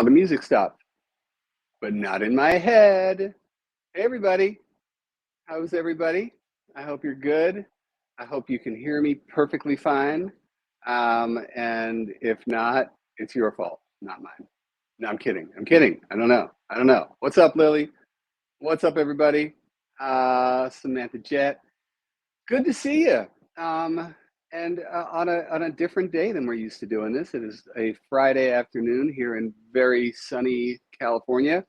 Oh, the music stopped, but not in my head. Hey, everybody. How's everybody? I hope you're good. I hope you can hear me perfectly fine. And if not, it's your fault, not mine. No, I'm kidding. I'm kidding. I don't know. What's up, Lily? What's up, everybody? Samantha Jet. Good to see you. And on a different day than we're used to doing this. It is a Friday afternoon here in very sunny California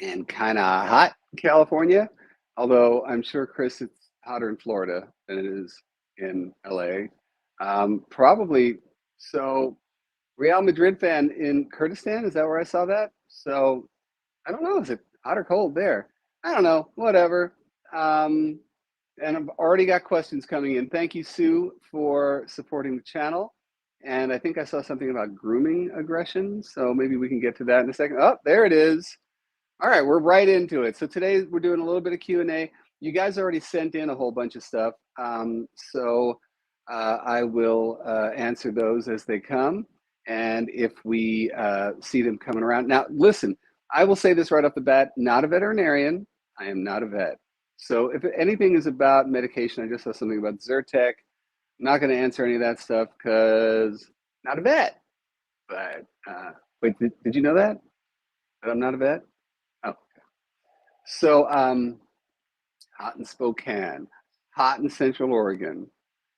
and kind of hot California. Although I'm sure, Chris, it's hotter in Florida than it is in LA. Probably. So, Real Madrid fan in Kurdistan, is that where I saw that? So, I don't know. Is it hot or cold there? I don't know. Whatever. And I've already got questions coming in. Thank you, Sue, for supporting the channel. And I think I saw something about grooming aggression. So maybe we can get to that in a second. Oh, there it is. All right, we're right into it. So today we're doing a little bit of Q&A. You guys already sent in a whole bunch of stuff. So I will answer those as they come. And if we see them coming around. Now, listen, I will say this right off the bat, not a veterinarian. I am not a vet. So if anything is about medication, I just saw something about Zyrtec. I'm not going to answer any of that stuff because not a vet. But wait, did you know that? That I'm not a vet? Oh, okay. So hot in Spokane, hot in Central Oregon.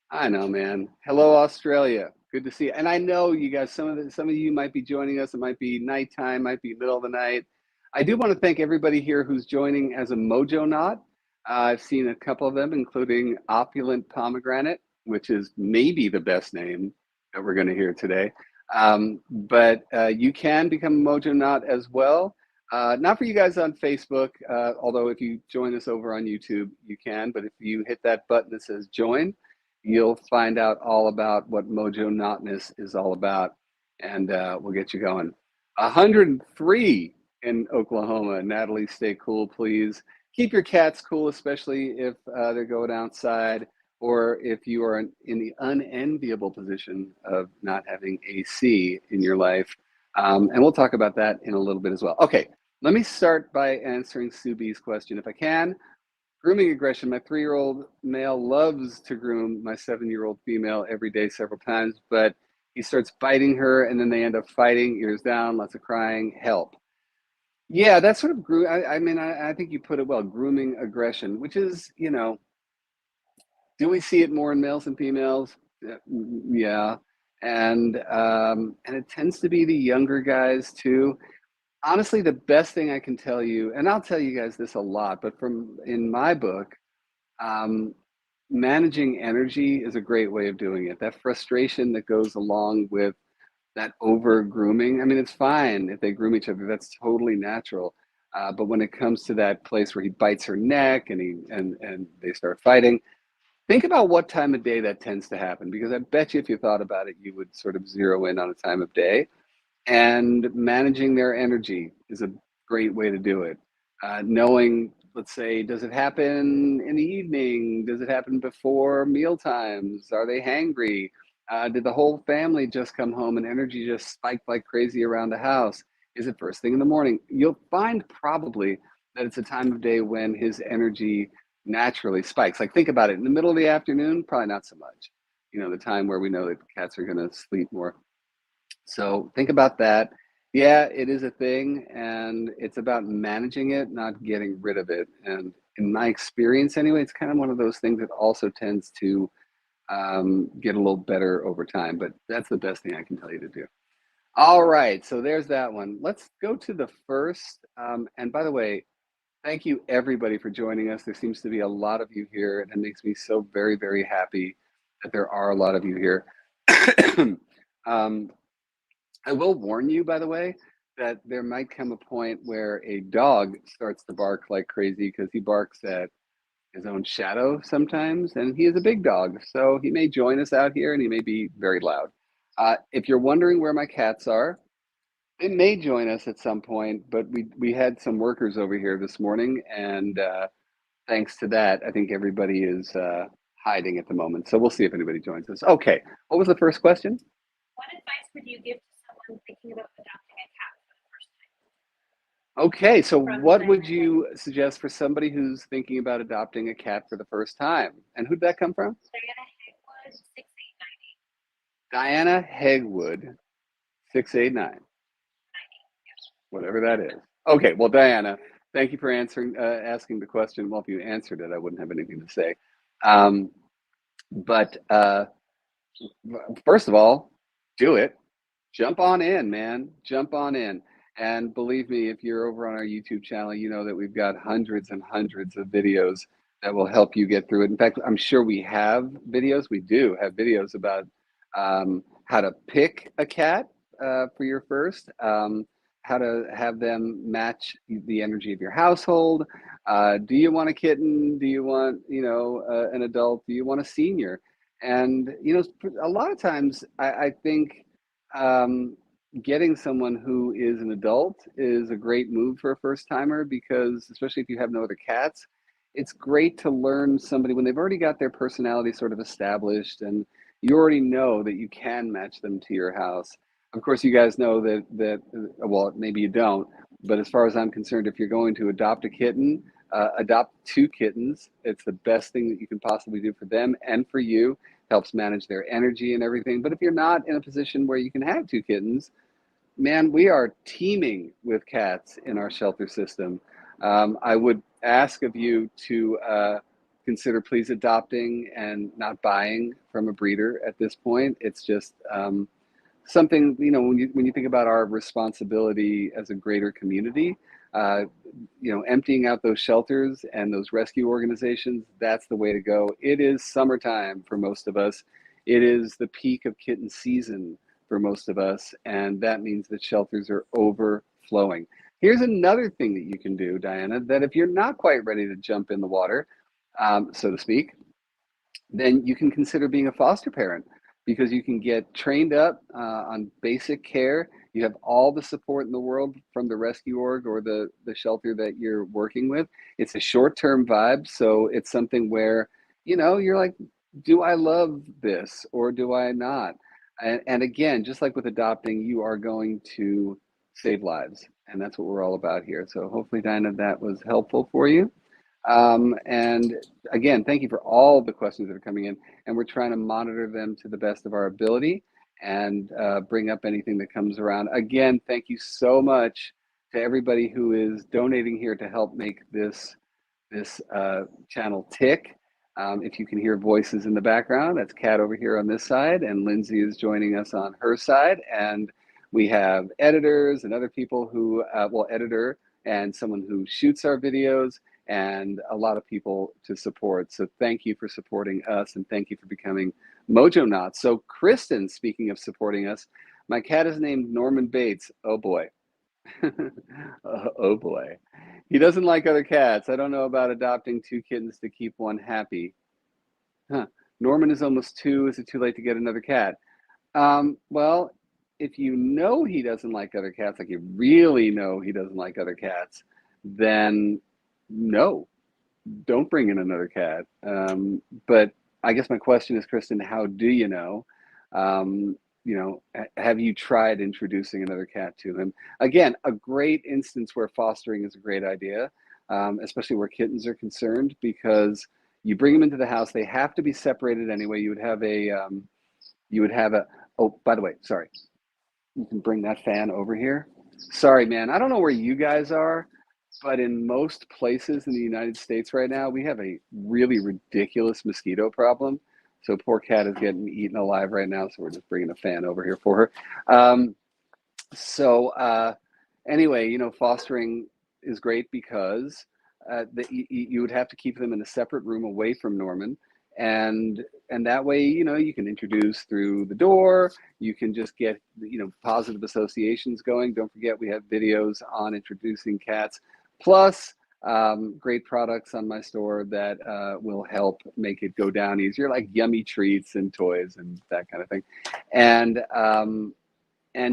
I know, man. Hello, Australia. Good to see you. And I know you guys, some of you might be joining us. It might be nighttime, might be middle of the night. I do want to thank everybody here who's joining as a Mojonaut. I've seen a couple of them, including Opulent Pomegranate, which is maybe the best name that we're going to hear today. But you can become a Mojonaut as well. Not for you guys on Facebook, although if you join us over on YouTube, you can. But if you hit that button that says join, you'll find out all about what Mojonautness is all about. And we'll get you going. 103 in Oklahoma. Natalie, stay cool, please. Keep your cats cool, especially if they're going outside or if you are in the unenviable position of not having AC in your life. And we'll talk about that in a little bit as well. Okay, let me start by answering Sue B's question if I can. Grooming aggression. My 3-year-old male loves to groom my 7-year-old female every day several times, but he starts biting her and then they end up fighting, ears down, lots of crying, help. Yeah, that's sort of I think you put it well, grooming aggression, which is, do we see it more in males than females? Yeah. And it tends to be the younger guys too. Honestly, the best thing I can tell you, and I'll tell you guys this a lot, but in my book, managing energy is a great way of doing it. That frustration that goes along with that over grooming. I mean, it's fine if they groom each other. That's totally natural. But when it comes to that place where he bites her neck and they start fighting, think about what time of day that tends to happen. Because I bet you if you thought about it, you would sort of zero in on a time of day. And managing their energy is a great way to do it. Knowing, let's say, does it happen in the evening? Does it happen before meal times? Are they hangry? Did the whole family just come home and energy just spiked like crazy around the house? Is it first thing in the morning? You'll find probably that it's a time of day when his energy naturally spikes. Like think about it, in the middle of the afternoon, probably not so much. The time where we know that cats are going to sleep more. So think about that. Yeah, it is a thing, and it's about managing it, not getting rid of it. And in my experience anyway, it's kind of one of those things that also tends to get a little better over time, but that's the best thing I can tell you to do. All right, so there's that one. Let's go to the first. And by the way, thank you everybody for joining us. There seems to be a lot of you here, and it makes me so very, very happy that there are a lot of you here. I will warn you, by the way, that there might come a point where a dog starts to bark like crazy because he barks at his own shadow sometimes, and he is a big dog, so he may join us out here and he may be very loud. If you're wondering where my cats are, they may join us at some point, but we had some workers over here this morning, and thanks to that, I think everybody is hiding at the moment, so we'll see if anybody joins us. Okay, what was the first question? What advice would you give to someone thinking about adopting a cat Okay, so what would you suggest for somebody who's thinking about adopting a cat for the first time? And who'd that come from? Diana Hegwood, 689, whatever that is. Okay, well, Diana, thank you for asking the question. Well, if you answered it, I wouldn't have anything to say. But first of all, do it. Jump on in, man. Jump on in. And believe me, if you're over on our YouTube channel, you know that we've got hundreds and hundreds of videos that will help you get through it. In fact, I'm sure we have videos. We do have videos about how to pick a cat for your first, how to have them match the energy of your household. Do you want a kitten? Do you want, an adult? Do you want a senior? And, a lot of times I think getting someone who is an adult is a great move for a first timer, because especially if you have no other cats, it's great to learn somebody when they've already got their personality sort of established and you already know that you can match them to your house. Of course, you guys know that well, maybe you don't, but as far as I'm concerned, if you're going to adopt a kitten, adopt two kittens. It's the best thing that you can possibly do for them and for you. Helps manage their energy and everything. But if you're not in a position where you can have two kittens, man, we are teeming with cats in our shelter system. I would ask of you to consider please adopting and not buying from a breeder at this point. It's just something, when you think about our responsibility as a greater community, emptying out those shelters and those rescue organizations, that's the way to go. It is summertime for most of us. It is the peak of kitten season for most of us, and that means that shelters are overflowing. Here's another thing that you can do, Diana, that if you're not quite ready to jump in the water, so to speak, then you can consider being a foster parent, because you can get trained up on basic care. You have all the support in the world from the rescue org or the shelter that you're working with. It's a short-term vibe, so it's something where, you're like, do I love this or do I not? And again, just like with adopting, you are going to save lives, and that's what we're all about here. So hopefully, Dinah, that was helpful for you. And again, thank you for all the questions that are coming in, and we're trying to monitor them to the best of our ability and bring up anything that comes around. Again, thank you so much to everybody who is donating here to help make this channel tick. If you can hear voices in the background, that's Kat over here on this side, and Lindsay is joining us on her side. And we have editors and other people who, editor and someone who shoots our videos, and a lot of people to support. So thank you for supporting us, and thank you for becoming Mojonaut. So Kristen, speaking of supporting us, my cat is named Norman Bates. Oh boy. Oh boy. He doesn't like other cats. I don't know about adopting two kittens to keep one happy. Huh. Norman is almost 2. Is it too late to get another cat? Well, if you know he doesn't like other cats, like you really know he doesn't like other cats, then no, don't bring in another cat. But I guess my question is, Kristen, how do you know? Have you tried introducing another cat to him? Again, a great instance where fostering is a great idea, especially where kittens are concerned, because you bring them into the house, they have to be separated anyway. You would have a, oh, by the way, sorry, you can bring that fan over here. Sorry, man, I don't know where you guys are, but in most places in the United States right now, we have a really ridiculous mosquito problem. So poor cat is getting eaten alive right now. So we're just bringing a fan over here for her. Anyway, fostering is great because you would have to keep them in a separate room away from Norman. And that way, you can introduce through the door. You can just get, positive associations going. Don't forget, we have videos on introducing cats. Plus, great products on my store that will help make it go down easier, like yummy treats and toys and that kind of thing. And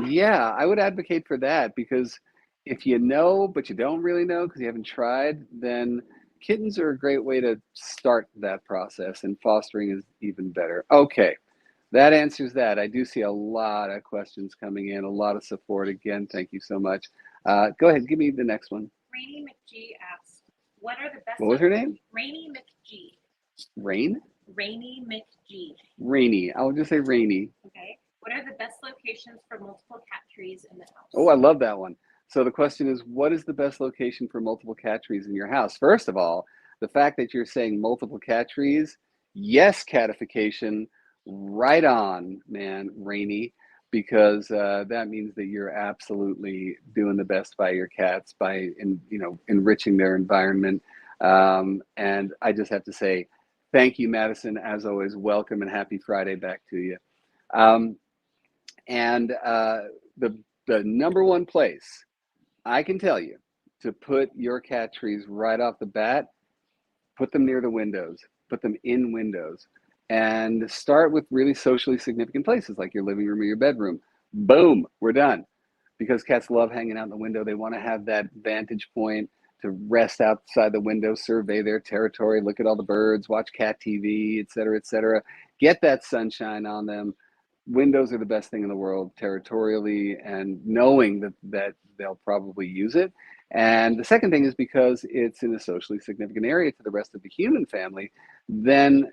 yeah, I would advocate for that, because if you know, but you don't really know because you haven't tried, then kittens are a great way to start that process, and fostering is even better. Okay, that answers that. I do see a lot of questions coming in, a lot of support. Again, thank you so much. Go ahead, give me the next one. Rainy McG asks, what are the best... What was her name? Rainy McG. Rain? Rainy McG. Rainy. I'll just say Rainy. Okay. What are the best locations for multiple cat trees in the house? Oh, I love that one. So the question is, what is the best location for multiple cat trees in your house? First of all, the fact that you're saying multiple cat trees, yes, catification, right on, man, Rainy, because that means that you're absolutely doing the best by your cats by enriching their environment. And I just have to say, thank you, Madison. As always, welcome and happy Friday back to you. Um, and the number one place I can tell you to put your cat trees right off the bat, put them near the windows, put them in windows, and start with really socially significant places like your living room or your bedroom. Boom, we're done. Because cats love hanging out in the window. They want to have that vantage point to rest outside the window, survey their territory, look at all the birds, watch cat TV, et cetera, et cetera. Get that sunshine on them. Windows are the best thing in the world territorially, and knowing that they'll probably use it. And the second thing is because it's in a socially significant area to the rest of the human family, then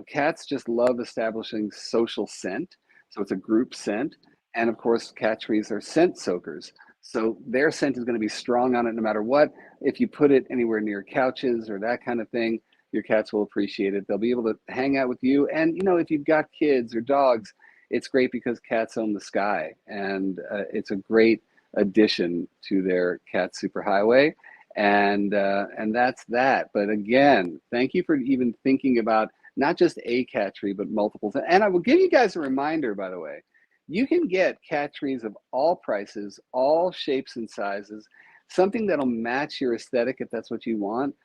cats just love establishing social scent. So it's a group scent. And of course, cat trees are scent soakers. So their scent is going to be strong on it no matter what. If you put it anywhere near couches or that kind of thing, your cats will appreciate it. They'll be able to hang out with you. And, if you've got kids or dogs, it's great because cats own the sky. And it's a great addition to their cat superhighway. And that's that. But again, thank you for even thinking about not just a cat tree, but multiples. And I will give you guys a reminder, by the way. You can get cat trees of all prices, all shapes and sizes, something that'll match your aesthetic if that's what you want.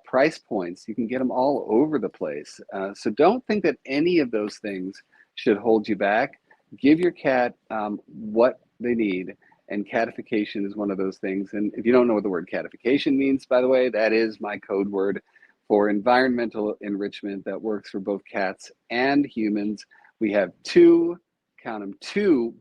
Price points, you can get them all over the place. So don't think that any of those things should hold you back. Give your cat what they need, and catification is one of those things. And if you don't know what the word catification means, by the way, that is my code word for environmental enrichment that works for both cats and humans. We have two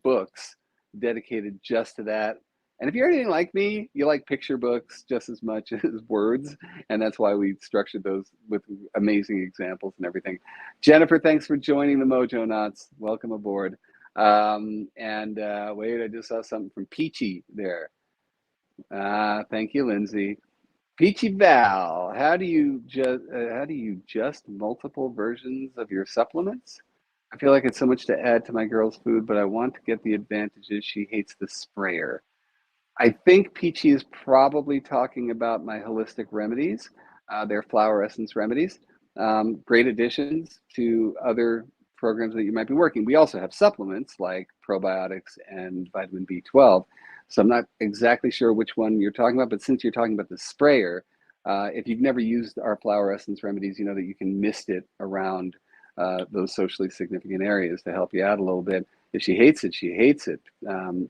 books dedicated just to that. And if you're anything like me, you like picture books just as much as words. And that's why we structured those with amazing examples and everything. Jennifer, thanks for joining the Mojonauts. Welcome aboard. Wait, I just saw something from Peachy there. Thank you, Lindsay. Peachy Val, how do you just multiple versions of your supplements? I feel like it's so much to add to my girl's food, but I want to get the advantages. She hates the sprayer. I think Peachy is probably talking about my holistic remedies. They're flower essence remedies. Great additions to other programs that you might be working. We also have supplements like probiotics and vitamin B12. So I'm not exactly sure which one you're talking about, but since you're talking about the sprayer, if you've never used our flower essence remedies, you know that you can mist it around those socially significant areas to help you out a little bit. If she hates it, she hates it.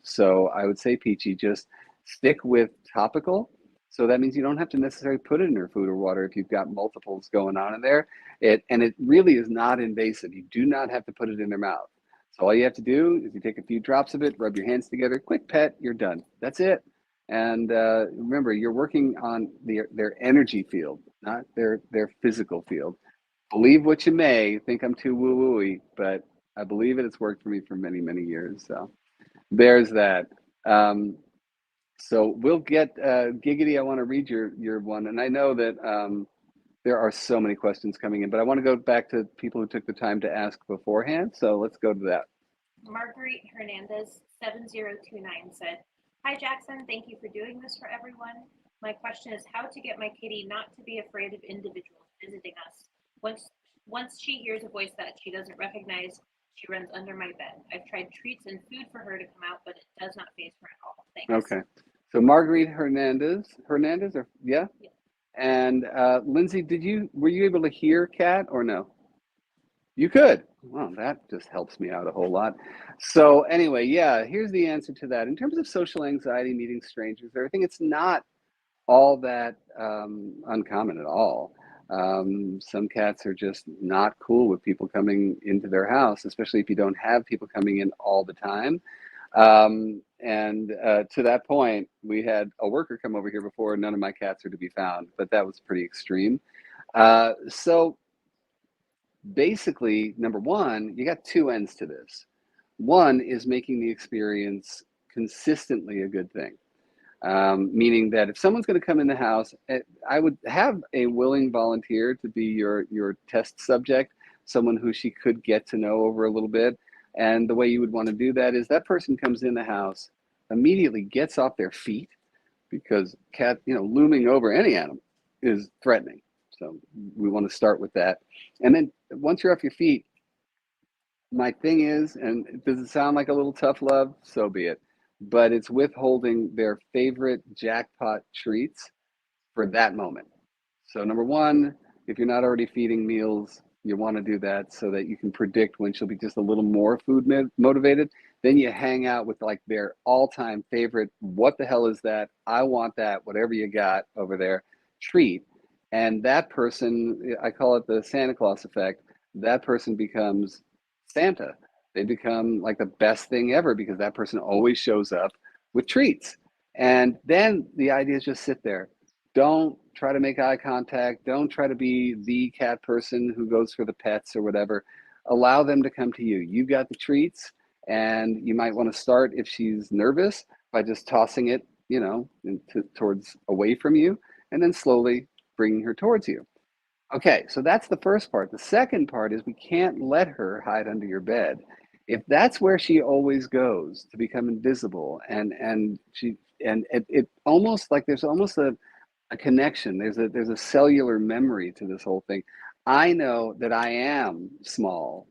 So I would say, Peachy, just stick with topical. So that means you don't have to necessarily put it in her food or water if you've got multiples going on in there. And it really is not invasive. You do not have to put it in their mouth. So all you have to do is you take a few drops of it, rub your hands together, quick pet, you're done. That's it. And remember, you're working on their energy field, not their physical field. Believe what you may, think I'm too woo-wooey, but I believe it. It's worked for me for many, many years. So there's that. So we'll get Giggity. I want to read your one, and I know that there are so many questions coming in, but I want to go back to people who took the time to ask beforehand. So let's go to that. Marguerite Hernandez 7029 said, "Hi Jackson, thank you for doing this for everyone. My question is how to get my kitty not to be afraid of individuals visiting us. Once she hears a voice that she doesn't recognize, she runs under my bed. I've tried treats and food for her to come out, but it does not faze her at all. Thanks." Okay. So Marguerite Hernandez, or yeah? Yeah. And Lindsay, were you able to hear Kat or no? You could. Well, that just helps me out a whole lot. So anyway, yeah, here's the answer to that. In terms of social anxiety, meeting strangers, I think it's not all that uncommon at all. Some cats are just not cool with people coming into their house, especially if you don't have people coming in all the time. And to that point, we had a worker come over here before. None of my cats are to be found, but that was pretty extreme. So basically, number one, you got two ends to this. One is making the experience consistently a good thing. Meaning that if someone's going to come in the house, I would have a willing volunteer to be your test subject, someone who she could get to know over a little bit. And the way you would want to do that is that person comes in the house, immediately gets off their feet, because cat, looming over any animal is threatening. So we want to start with that. And then once you're off your feet, my thing is, and does it sound like a little tough love? So be it. But it's withholding their favorite jackpot treats for that moment. So number one, if you're not already feeding meals, you want to do that so that you can predict when she'll be just a little more food motivated. Then you hang out with like their all-time favorite, what the hell is that? I want that, whatever you got over there, treat. And that person, I call it the Santa Claus effect, that person becomes Santa. They become like the best thing ever because that person always shows up with treats. And then the idea is just sit there. Don't try to make eye contact. Don't try to be the cat person who goes for the pets or whatever. Allow them to come to you. You got the treats, and you might want to start, if she's nervous, by just tossing it, towards away from you, and then slowly bringing her towards you. Okay, so that's the first part. The second part is we can't let her hide under your bed. If that's where she always goes to become invisible, and it almost like there's almost a connection. There's a cellular memory to this whole thing. I know that I am small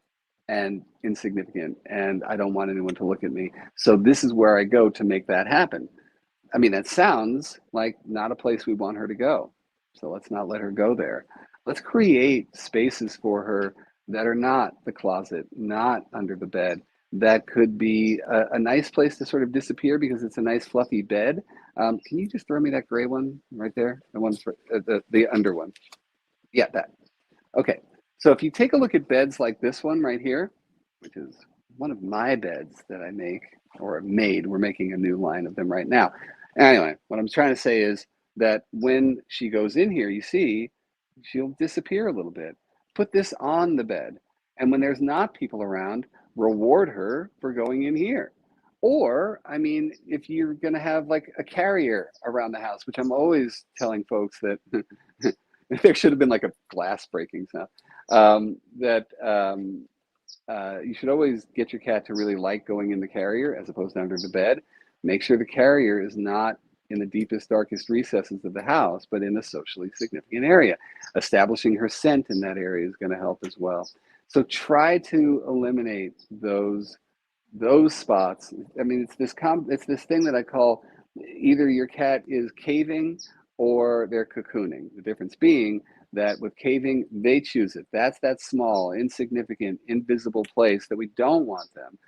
and insignificant, and I don't want anyone to look at me. So this is where I go to make that happen. I mean, that sounds like not a place we want her to go. So let's not let her go there. Let's create spaces for her that are not the closet, not under the bed. That could be a nice place to sort of disappear because it's a nice fluffy bed. Can you just throw me that gray one right there? The one for the under one. Yeah, that. Okay. So if you take a look at beds like this one right here, which is one of my beds that I make or made, we're making a new line of them right now. Anyway, what I'm trying to say is that when she goes in here, you see, she'll disappear a little bit. Put this on the bed. And when there's not people around, reward her for going in here. Or, I mean, if you're going to have like a carrier around the house, which I'm always telling folks that there should have been like a glass breaking sound, you should always get your cat to really like going in the carrier as opposed to under the bed. Make sure the carrier is not in the deepest, darkest recesses of the house, but in a socially significant area. Establishing her scent in that area is going to help as well. So try to eliminate those spots. I mean, it's this thing that I call either your cat is caving or they're cocooning. The difference being that with caving, they choose it. That's that small, insignificant, invisible place that we don't want them.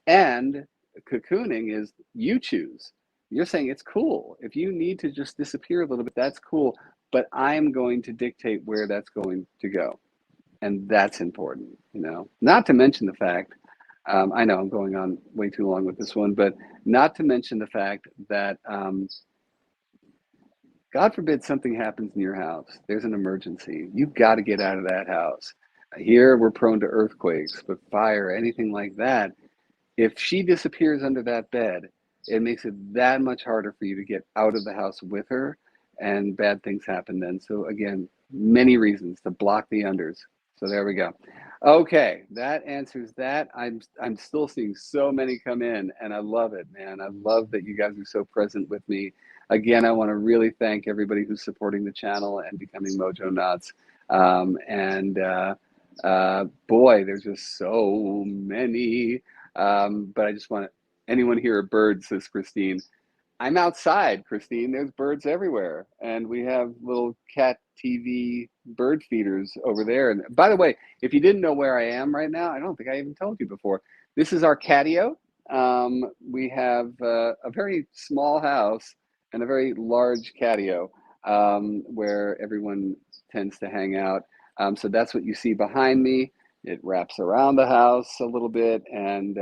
And cocooning is you choose. You're saying it's cool. If you need to just disappear a little bit, that's cool. But I'm going to dictate where that's going to go. And that's important, Not to mention the fact, I know I'm going on way too long with this one, but not to mention the fact that God forbid something happens in your house. There's an emergency. You've got to get out of that house. Here we're prone to earthquakes, but fire, anything like that. If she disappears under that bed, it makes it that much harder for you to get out of the house with her, and bad things happen then. So again, many reasons to block the unders. So there we go. Okay, that answers that. I'm still seeing so many come in, and I love it, man. I love that you guys are so present with me. Again, I want to really thank everybody who's supporting the channel and becoming Mojonauts. Boy, there's just so many. But I just want to, anyone hear a bird, says Christine. I'm outside, Christine. There's birds everywhere. And we have little cat TV bird feeders over there. And by the way, if you didn't know where I am right now, I don't think I even told you before. This is our Catio. We have a very small house and a very large Catio where everyone tends to hang out. So that's what you see behind me. It wraps around the house a little bit, and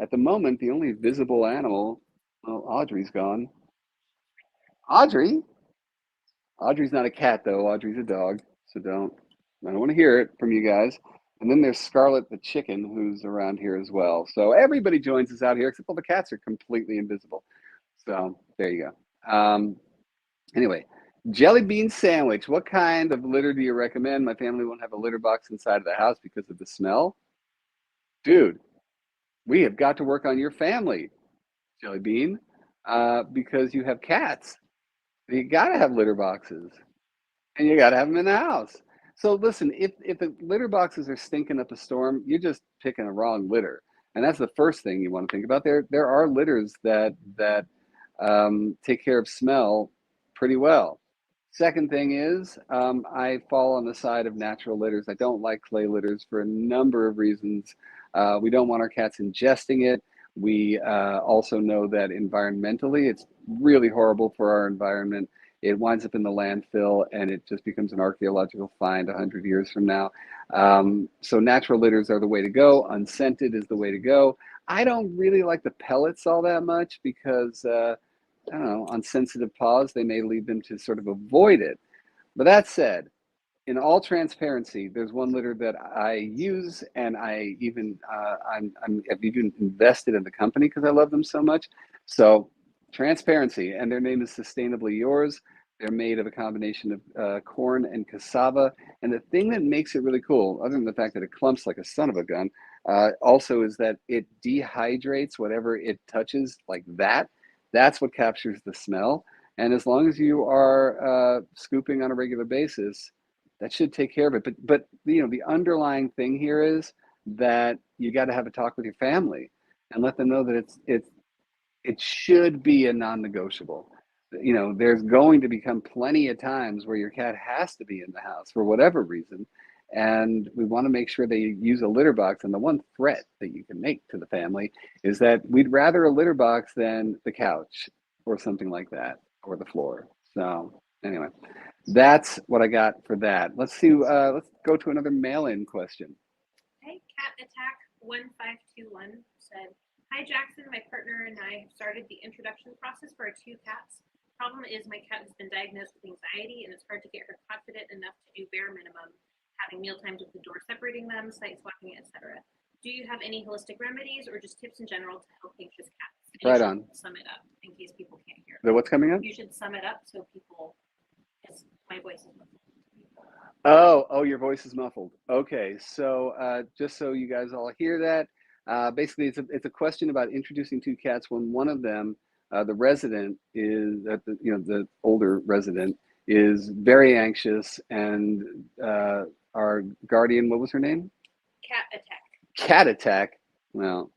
at the moment, the only visible animal, well, Audrey's gone. Audrey? Audrey's not a cat, though. Audrey's a dog. So I don't want to hear it from you guys. And then there's Scarlet the chicken, who's around here as well. So everybody joins us out here, except all the cats are completely invisible. So there you go. Anyway, jelly bean sandwich. What kind of litter do you recommend? My family won't have a litter box inside of the house because of the smell. Dude, we have got to work on your family, Jelly Bean, because you have cats. You got to have litter boxes, and you got to have them in the house. So listen, if the litter boxes are stinking up a storm, you're just picking a wrong litter, and that's the first thing you want to think about. There are litters that take care of smell pretty well. Second thing is, I fall on the side of natural litters. I don't like clay litters for a number of reasons. We don't want our cats ingesting it. We also know that environmentally, it's really horrible for our environment. It winds up in the landfill and it just becomes an archaeological find 100 years from now. So natural litters are the way to go. Unscented is the way to go. I don't really like the pellets all that much because I don't know, on sensitive paws, they may lead them to sort of avoid it. But that said, in all transparency, there's one litter that I use, and I've even invested in the company because I love them so much. So transparency, and their name is Sustainably Yours. They're made of a combination of corn and cassava. And the thing that makes it really cool, other than the fact that it clumps like a son of a gun, also is that it dehydrates whatever it touches like that. That's what captures the smell. And as long as you are scooping on a regular basis, that should take care of it. But you know, the underlying thing here is that you got to have a talk with your family and let them know that it should be a non-negotiable. You know, there's going to become plenty of times where your cat has to be in the house for whatever reason. And we want to make sure they use a litter box. And the one threat that you can make to the family is that we'd rather a litter box than the couch or something like that, or the floor. So anyway, that's what I got for that. Let's see. Let's go to another mail-in question. Okay, Cat Attack 1521 said, "Hi Jackson, my partner and I have started the introduction process for our two cats. Problem is my cat has been diagnosed with anxiety and it's hard to get her confident enough to do bare minimum, having meal times with the door separating them, sight swapping, etc. Do you have any holistic remedies or just tips in general to help anxious cats?" And right on. Sum it up in case people can't hear. What's coming up? You should sum it up so people, because my voice is muffled. Oh, your voice is muffled. Okay, so just so you guys all hear that, basically it's a question about introducing two cats when one of them, the resident is, the older resident is very anxious, and our guardian, what was her name? Cat Attack. Cat Attack. Well,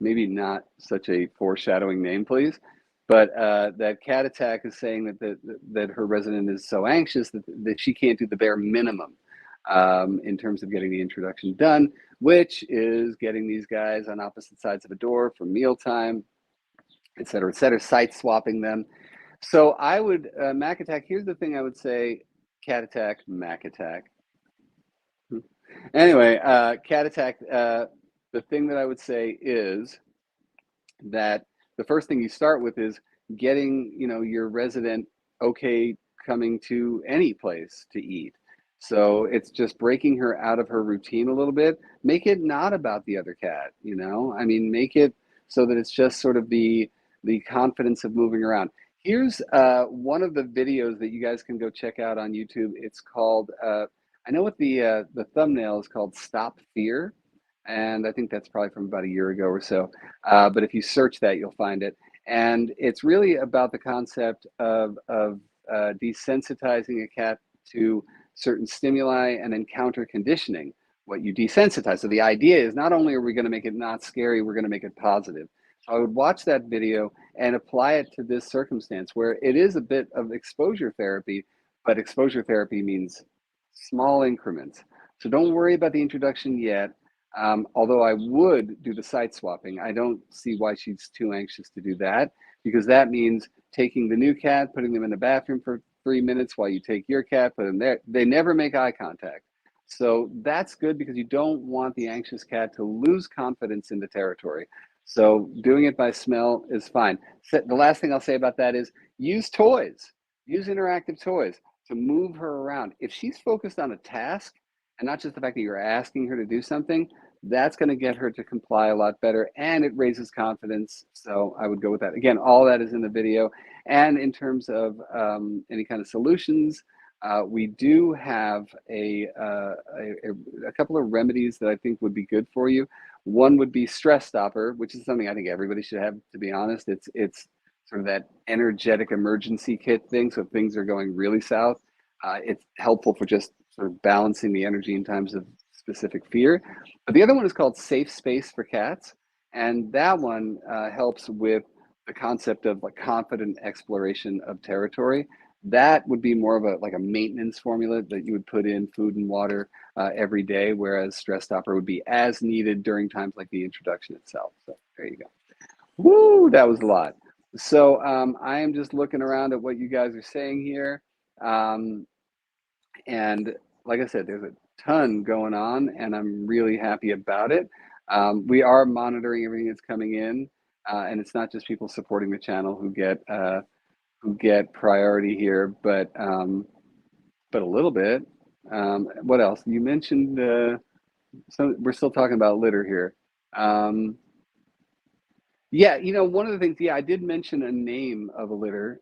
maybe not such a foreshadowing name, please. But that Cat Attack is saying that her resident is so anxious that she can't do the bare minimum in terms of getting the introduction done, which is getting these guys on opposite sides of a door for mealtime, et cetera, sight swapping them. So I would, Mac Attack, here's the thing I would say, Cat Attack, Mac Attack. Anyway, Cat Attack, the thing that I would say is that the first thing you start with is getting, your resident okay coming to any place to eat. So it's just breaking her out of her routine a little bit. Make it not about the other cat, I mean, make it so that it's just sort of the confidence of moving around. Here's one of the videos that you guys can go check out on YouTube. It's called, I know what the thumbnail is called, Stop Fear. And I think that's probably from about a year ago or so. But if you search that, you'll find it. And it's really about the concept of desensitizing a cat to certain stimuli and then counter conditioning what you desensitize. So the idea is not only are we going to make it not scary, we're going to make it positive. So I would watch that video and apply it to this circumstance where it is a bit of exposure therapy, but exposure therapy means small increments. So don't worry about the introduction yet. Although I would do the site swapping, I don't see why she's too anxious to do that, because that means taking the new cat, putting them in the bathroom for 3 minutes while you take your cat, put them there. They never make eye contact. So that's good because you don't want the anxious cat to lose confidence in the territory. So doing it by smell is fine. So the last thing I'll say about that is use toys, use interactive toys to move her around. If she's focused on a task and not just the fact that you're asking her to do something, that's going to get her to comply a lot better, and it raises confidence. So I would go with that. Again, all that is in the video. And in terms of any kind of solutions, we do have a couple of remedies that I think would be good for you. One would be Stress Stopper, which is something I think everybody should have, to be honest. It's sort of that energetic emergency kit thing. So if things are going really south, it's helpful for just sort of balancing the energy in times of specific fear. But the other one is called Safe Space for Cats. And that one helps with the concept of like confident exploration of territory. That would be more of a maintenance formula that you would put in food and water every day, whereas Stress Stopper would be as needed during times like the introduction itself. So there you go. Woo, that was a lot. So I am just looking around at what you guys are saying here. And like I said, there's a ton going on, and I'm really happy about it. We are monitoring everything that's coming in, and it's not just people supporting the channel who get priority here, but a little bit. What else? You mentioned so we're still talking about litter here. Yeah, one of the things, yeah, I did mention a name of a litter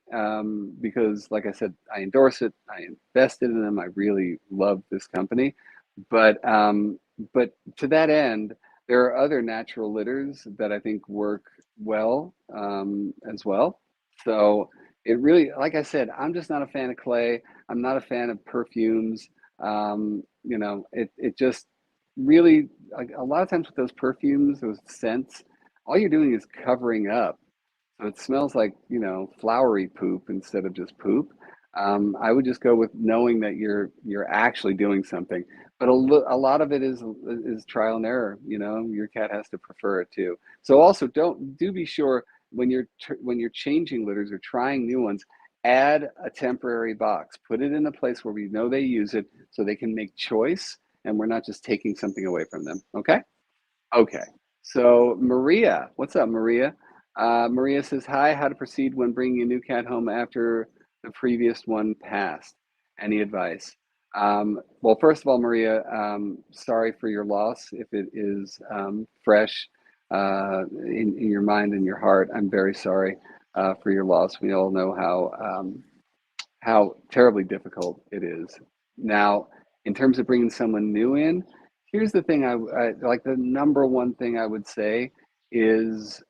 because, like I said, I endorse it. I invested in them. I really love this company, but to that end, there are other natural litters that I think work well as well. So it really, like I said, I'm just not a fan of clay. I'm not a fan of perfumes. It just really, like a lot of times with those perfumes, those scents, all you're doing is covering up. So it smells like, flowery poop instead of just poop. I would just go with knowing that you're actually doing something. But a lot of it is trial and error. Your cat has to prefer it too. So also do be sure when you're changing litters or trying new ones, add a temporary box. Put it in a place where we know they use it so they can make choice and we're not just taking something away from them. Okay? Okay. So Maria, what's up, Maria? Maria says, hi, how to proceed when bringing a new cat home after the previous one passed? Any advice? Well, first of all, Maria, sorry for your loss. If it is fresh in your mind and your heart, I'm very sorry for your loss. We all know how terribly difficult it is. Now, in terms of bringing someone new in, here's the thing I like, the number one thing I would say is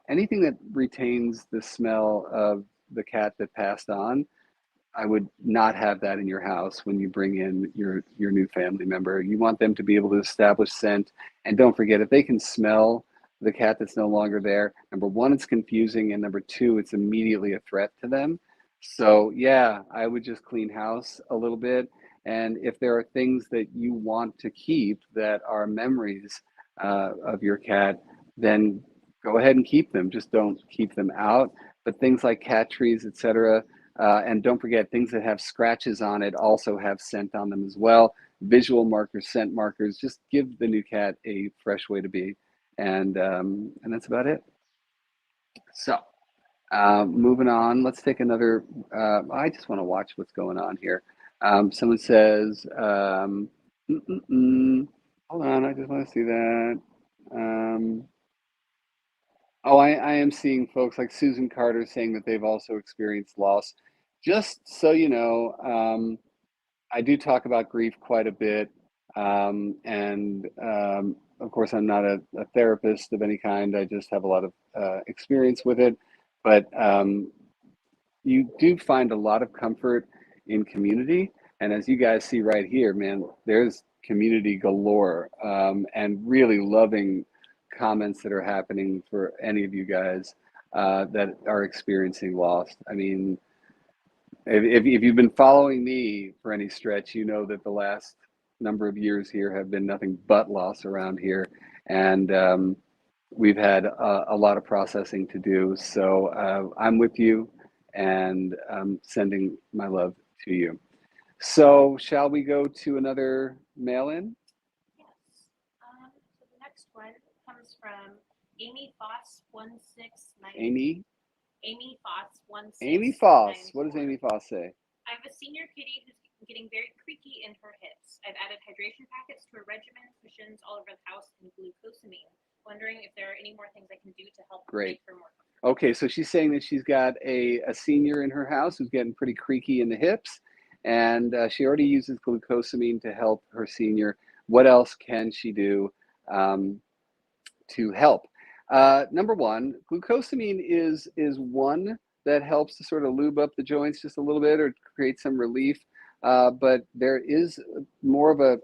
anything that retains the smell of the cat that passed on, I would not have that in your house when you bring in your new family member. You want them to be able to establish scent. And don't forget, if they can smell the cat that's no longer there, number one, it's confusing. And number two, it's immediately a threat to them. So yeah, I would just clean house a little bit. And if there are things that you want to keep that are memories of your cat, then go ahead and keep them. Just don't keep them out. But things like cat trees, etc., and don't forget, things that have scratches on it also have scent on them as well. Visual markers, scent markers. Just give the new cat a fresh way to be, and that's about it. So, moving on. Let's take another. I just want to watch what's going on here. Someone says, hold on, I just want to see that. Oh, I am seeing folks like Susan Carter saying that they've also experienced loss. Just so you know, I do talk about grief quite a bit. And of course, I'm not a therapist of any kind. I just have a lot of experience with it. But you do find a lot of comfort in community. And as you guys see right here, man, there's community galore and really loving comments that are happening for any of you guys that are experiencing loss. I mean, if you've been following me for any stretch, you know that the last number of years here have been nothing but loss around here. And we've had a lot of processing to do. So I'm with you and sending my love to you. So shall we go to another mail-in? Yes. So the next one comes from Amy Foss 1694. Amy Foss 1694. Amy Foss. What does Amy Foss say? I have a senior kitty who's getting very creaky in her hips. I've added hydration packets to her regimen, cushions all over the house, and glucosamine. Wondering if there are any more things I can do to help make her more comfortable. Okay, so she's saying that she's got a senior in her house who's getting pretty creaky in the hips, and she already uses glucosamine to help her senior. What else can she do to help? Number one, glucosamine is one that helps to sort of lube up the joints just a little bit or create some relief. But there is more of a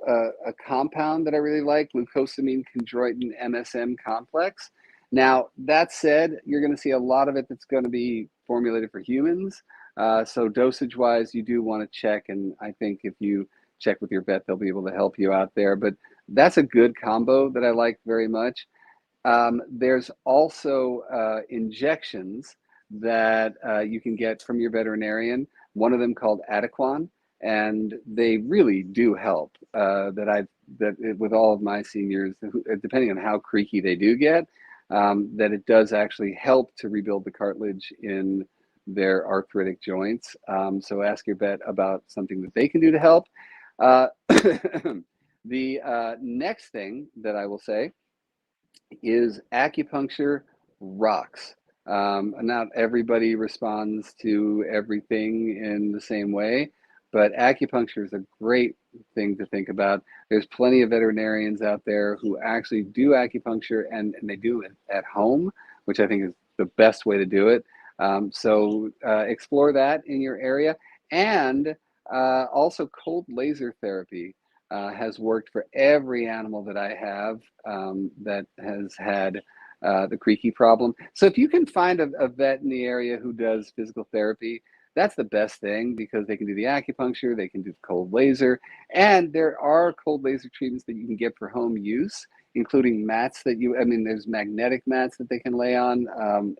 compound that I really like, glucosamine chondroitin MSM complex. Now, that said, you're going to see a lot of it that's going to be formulated for humans. So dosage wise, you do want to check. And I think if you check with your vet, they'll be able to help you out there. But that's a good combo that I like very much. There's also injections that you can get from your veterinarian, one of them called Adequan, and they really do help. With all of my seniors, depending on how creaky they do get, that it does actually help to rebuild the cartilage in their arthritic joints. So ask your vet about something that they can do to help. The next thing that I will say is acupuncture rocks. Not everybody responds to everything in the same way, but acupuncture is a great thing to think about. There's plenty of veterinarians out there who actually do acupuncture and they do it at home, which I think is the best way to do it. So explore that in your area. And also cold laser therapy has worked for every animal that I have that has had the creaky problem. So if you can find a vet in the area who does physical therapy, that's the best thing because they can do the acupuncture, they can do the cold laser, and there are cold laser treatments that you can get for home use, including mats there's magnetic mats that they can lay on,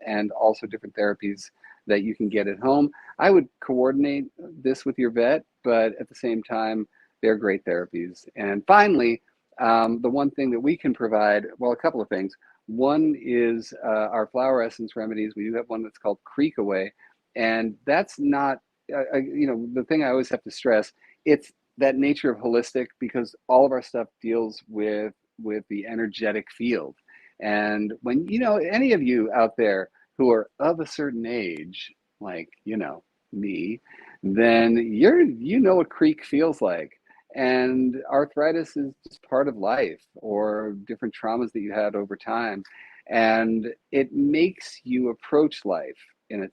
and also different therapies that you can get at home. I would coordinate this with your vet, but at the same time, they're great therapies. And finally, the one thing that we can provide, well, a couple of things. One is our flower essence remedies. We do have one that's called Creek Away, and that's not, the thing I always have to stress, it's that nature of holistic because all of our stuff deals with the energetic field. And when, any of you out there who are of a certain age, like, me, then you know what creek feels like. And arthritis is just part of life or different traumas that you had over time. And it makes you approach life in a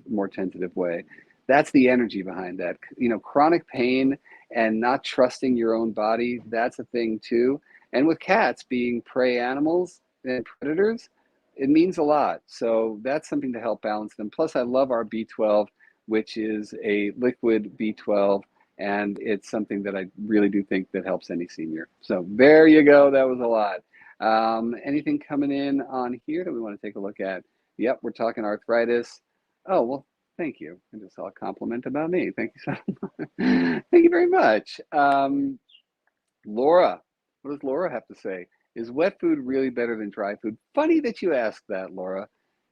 more tentative way. That's the energy behind that. Chronic pain and not trusting your own body, that's a thing too. And with cats being prey animals and predators, it means a lot. So that's something to help balance them. Plus, I love our B12, which is a liquid B12. And it's something that I really do think that helps any senior. So there you go. That was a lot. Anything coming in on here that we want to take a look at? Yep, we're talking arthritis. Oh, well, thank you. I just saw a compliment about me. Thank you so much. Thank you very much. Laura, what does Laura have to say? Is wet food really better than dry food? Funny that you asked that, Laura.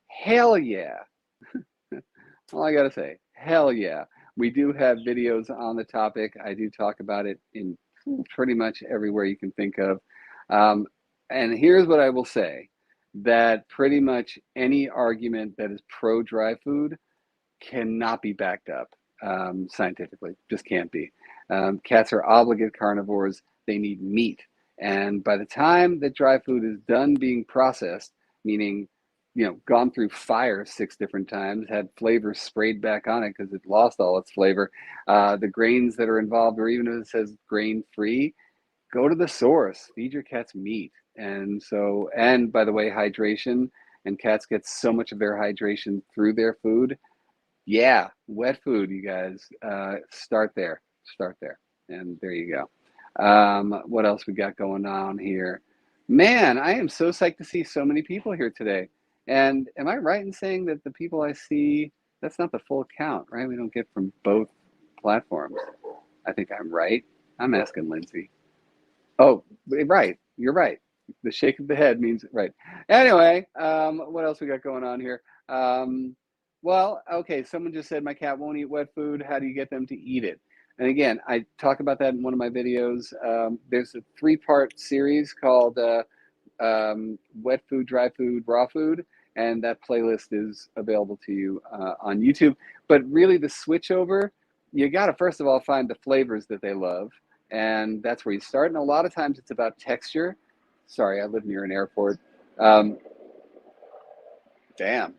Hell yeah. All I got to say, hell yeah. We do have videos on the topic. I do talk about it in pretty much everywhere you can think of. And here's what I will say, that pretty much any argument that is pro dry food cannot be backed up scientifically, just can't be. Cats are obligate carnivores. They need meat. And by the time that dry food is done being processed, meaning gone through fire 6 different times, had flavors sprayed back on it because it lost all its flavor. The grains that are involved, or even if it says grain free, go to the source, feed your cats meat. And by the way, hydration, and cats get so much of their hydration through their food. Yeah, wet food, you guys, start there, and there you go. What else we got going on here? Man, I am so psyched to see so many people here today. And am I right in saying that the people I see, that's not the full count, right? We don't get from both platforms. I think I'm right. I'm asking Lindsay. Oh, right. You're right. The shake of the head means right. Anyway, what else we got going on here? Well, okay, someone just said my cat won't eat wet food. How do you get them to eat it? And again, I talk about that in one of my videos. There's a 3-part series called wet food, dry food, raw food, and that playlist is available to you on YouTube. But really, the switch over, you got to first of all find the flavors that they love, and that's where you start. And a lot of times it's about texture. Sorry, I live near an airport. Um, Damn,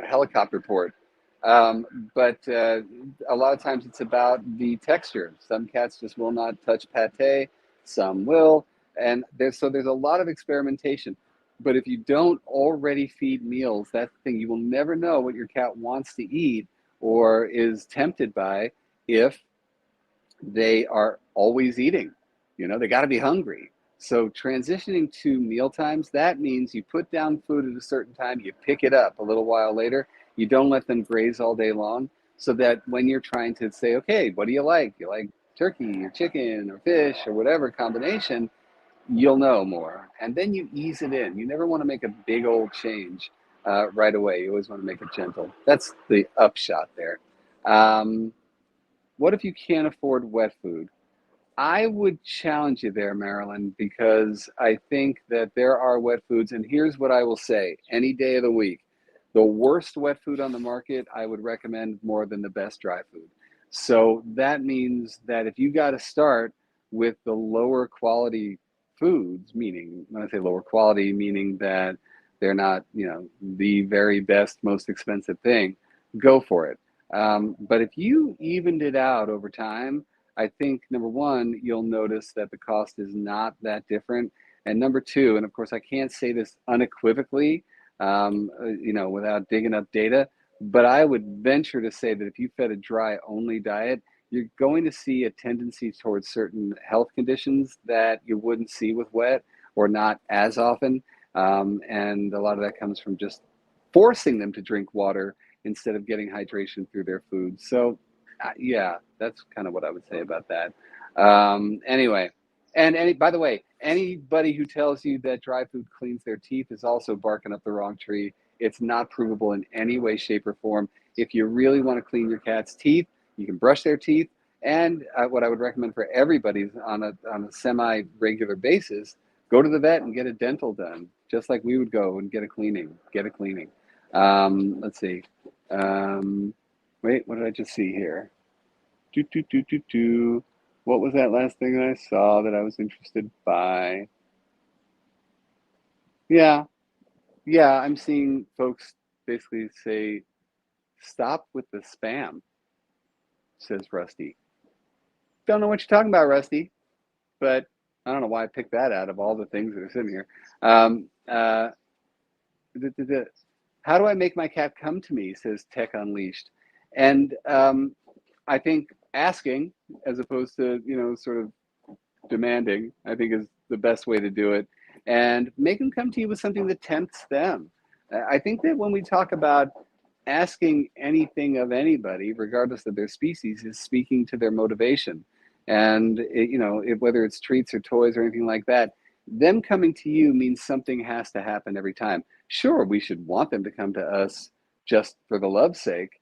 a helicopter port. But a lot of times it's about the texture. Some cats just will not touch pate, some will. And there's a lot of experimentation. But if you don't already feed meals, that's the thing. You will never know what your cat wants to eat or is tempted by if they are always eating. They got to be hungry. So transitioning to meal times, that means you put down food at a certain time, you pick it up a little while later. You don't let them graze all day long, so that when you're trying to say, okay, what do you like? You like turkey or chicken or fish or whatever combination, you'll know more. And then you ease it in. You never want to make a big old change right away. You always want to make it gentle. That's the upshot there. Um, what if you can't afford wet food? I would challenge you there, Marilyn, because I think that there are wet foods, and here's what I will say any day of the week. The worst wet food on the market, I would recommend more than the best dry food. So that means that if you got to start with the lower quality foods, meaning, when I say lower quality, meaning that they're not, the very best, most expensive thing, go for it. But if you evened it out over time, I think number one, you'll notice that the cost is not that different. And number two, and of course, I can't say this unequivocally, without digging up data, but I would venture to say that if you fed a dry only diet, you're going to see a tendency towards certain health conditions that you wouldn't see with wet or not as often. And a lot of that comes from just forcing them to drink water instead of getting hydration through their food. So yeah, that's kind of what I would say about that. Anyway, and by the way, anybody who tells you that dry food cleans their teeth is also barking up the wrong tree. It's not provable in any way, shape, or form. If you really want to clean your cat's teeth, you can brush their teeth. And what I would recommend for everybody on a semi-regular basis, go to the vet and get a dental done, just like we would go and get a cleaning. Let's see. Wait, what did I just see here? What was that last thing that I saw that I was interested by? Yeah, I'm seeing folks basically say, stop with the spam, says Rusty. Don't know what you're talking about, Rusty, but I don't know why I picked that out of all the things that are sitting here. Um, uh, how do I make my cat come to me, says Tech Unleashed. And I think asking, as opposed to, sort of demanding, I think is the best way to do it. And make them come to you with something that tempts them. I think that when we talk about asking anything of anybody, regardless of their species, is speaking to their motivation. And, whether it's treats or toys or anything like that, them coming to you means something has to happen every time. Sure, we should want them to come to us just for the love's sake,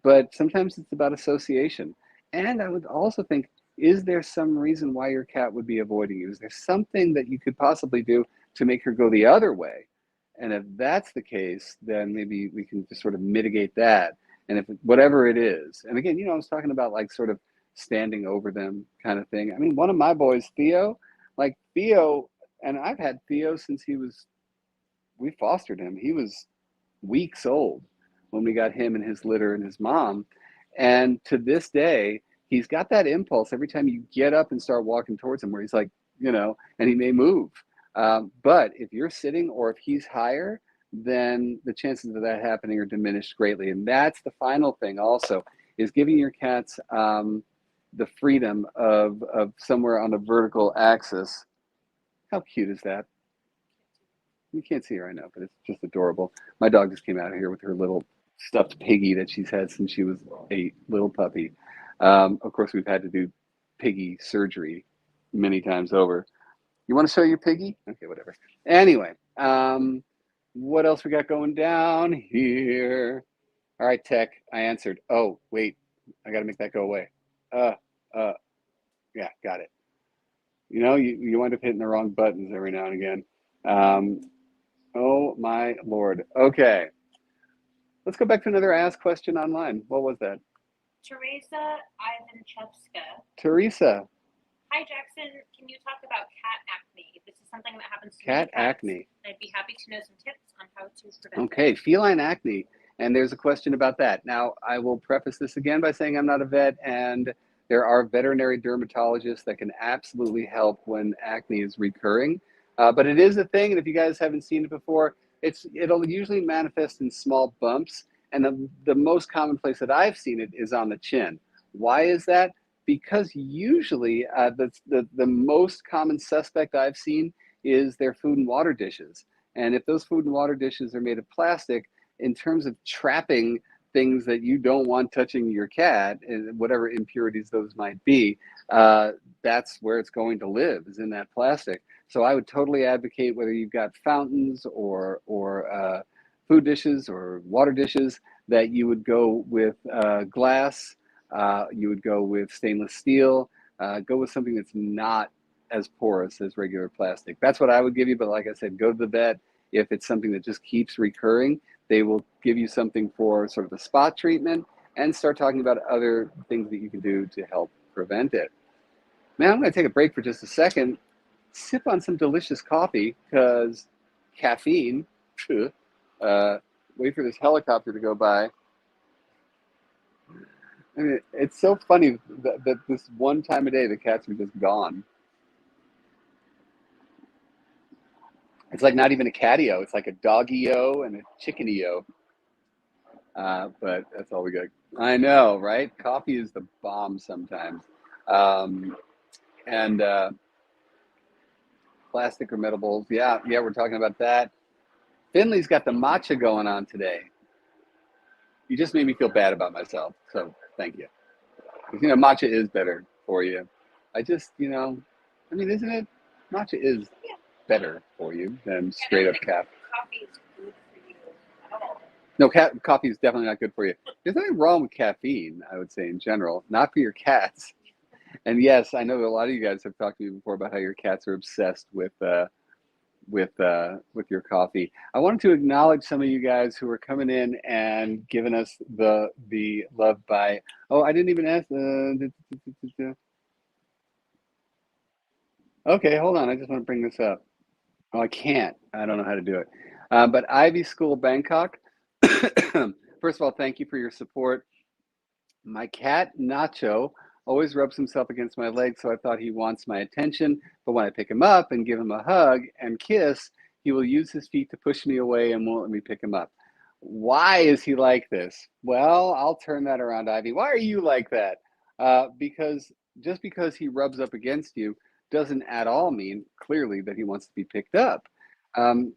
but sometimes it's about association. And I would also think, is there some reason why your cat would be avoiding you? Is there something that you could possibly do to make her go the other way? And if that's the case, then maybe we can just sort of mitigate that. And if whatever it is, and again, I was talking about like sort of standing over them kind of thing. I mean, one of my boys, Theo, and I've had Theo since we fostered him. He was weeks old when we got him and his litter and his mom. And to this day, he's got that impulse every time you get up and start walking towards him where he's like, and he may move. But if you're sitting or if he's higher, then the chances of that happening are diminished greatly. And that's the final thing also, is giving your cats the freedom of somewhere on a vertical axis. How cute is that? You can't see her right now, but it's just adorable. My dog just came out here with her little stuffed piggy that she's had since she was a little puppy. Of course, we've had to do piggy surgery many times over. You want to show your piggy? Okay, whatever. Anyway, what else we got going down here? All right, tech, I answered. Oh, wait, I got to make that go away. Uh, yeah, got it. You know, you wind up hitting the wrong buttons every now and again. Oh my Lord. Okay, let's go back to another ask question online. What was that? Teresa Ivanchevska. Teresa. Hi, Jackson. Can you talk about cat acne? This is something that happens to Cat many cats. acne. I'd be happy to know some tips on how to prevent Okay, it. feline acne. And there's a question about that. Now, I will preface this again by saying I'm not a vet, and there are veterinary dermatologists that can absolutely help when acne is recurring. But it is a thing, and if you guys haven't seen it before, it'll usually manifest in small bumps. And the most common place that I've seen it is on the chin. Why is that? Because usually the most common suspect I've seen is their food and water dishes. And if those food and water dishes are made of plastic, in terms of trapping things that you don't want touching your cat, and whatever impurities those might be, that's where it's going to live, is in that plastic. So I would totally advocate, whether you've got fountains or food dishes or water dishes, that you would go with glass, you would go with stainless steel, go with something that's not as porous as regular plastic. That's what I would give you, but like I said, go to the vet. If it's something that just keeps recurring, they will give you something for sort of a spot treatment and start talking about other things that you can do to help prevent it. Now, I'm going to take a break for just a second, sip on some delicious coffee, because caffeine, wait for this helicopter to go by. I mean, it's so funny that this one time a day the cats are just gone. It's like not even a catio. It's like a doggy-o and a chicken-o. But that's all we got. I know, right? Coffee is the bomb sometimes. And plastic or metal bowls. Yeah, we're talking about that. Finley's got the matcha going on today. You just made me feel bad about myself. So thank you. You know, matcha is better for you. I just, I mean, isn't it? Matcha is better for you than straight up caffeine. Coffee is good for you at all. No, coffee is definitely not good for you. There's nothing wrong with caffeine, I would say, in general, not for your cats. And yes, I know a lot of you guys have talked to me before about how your cats are obsessed with your coffee. I wanted to acknowledge some of you guys who are coming in and giving us the love by. Oh, I didn't even ask. Okay, hold on. I just want to bring this up. Oh, I can't. I don't know how to do it. But Ivy School Bangkok. First of all, thank you for your support. My cat, Nacho, always rubs himself against my leg, so I thought he wants my attention. But when I pick him up and give him a hug and kiss, he will use his feet to push me away and won't let me pick him up. Why is he like this? Well, I'll turn that around, Ivy. Why are you like that? Because just because he rubs up against you doesn't at all mean clearly that he wants to be picked up.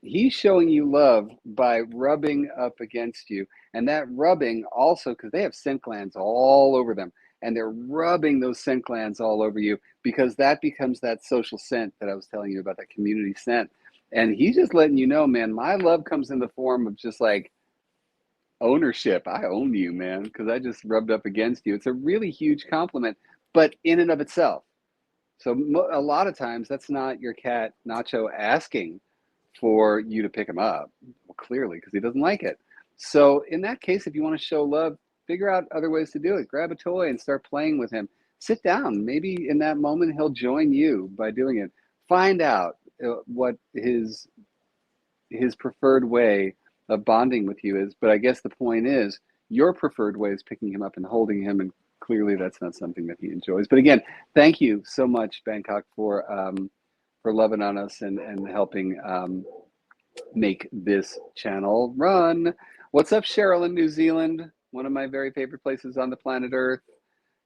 He's showing you love by rubbing up against you. And that rubbing also, because they have scent glands all over them, and they're rubbing those scent glands all over you, because that becomes that social scent that I was telling you about, that community scent. And he's just letting you know, man, my love comes in the form of just like ownership. I own you, man, because I just rubbed up against you. It's a really huge compliment, but in and of itself. So a lot of times that's not your cat, Nacho, asking for you to pick him up, well, clearly, because he doesn't like it. So in that case, if you want to show love, figure out other ways to do it. Grab a toy and start playing with him. Sit down. Maybe in that moment, he'll join you by doing it. Find out what his preferred way of bonding with you is. But I guess the point is, your preferred way is picking him up and holding him, and clearly that's not something that he enjoys. But again, thank you so much, Bangkok, for loving on us and helping make this channel run. What's up, Cheryl in New Zealand? One of my very favorite places on the planet Earth.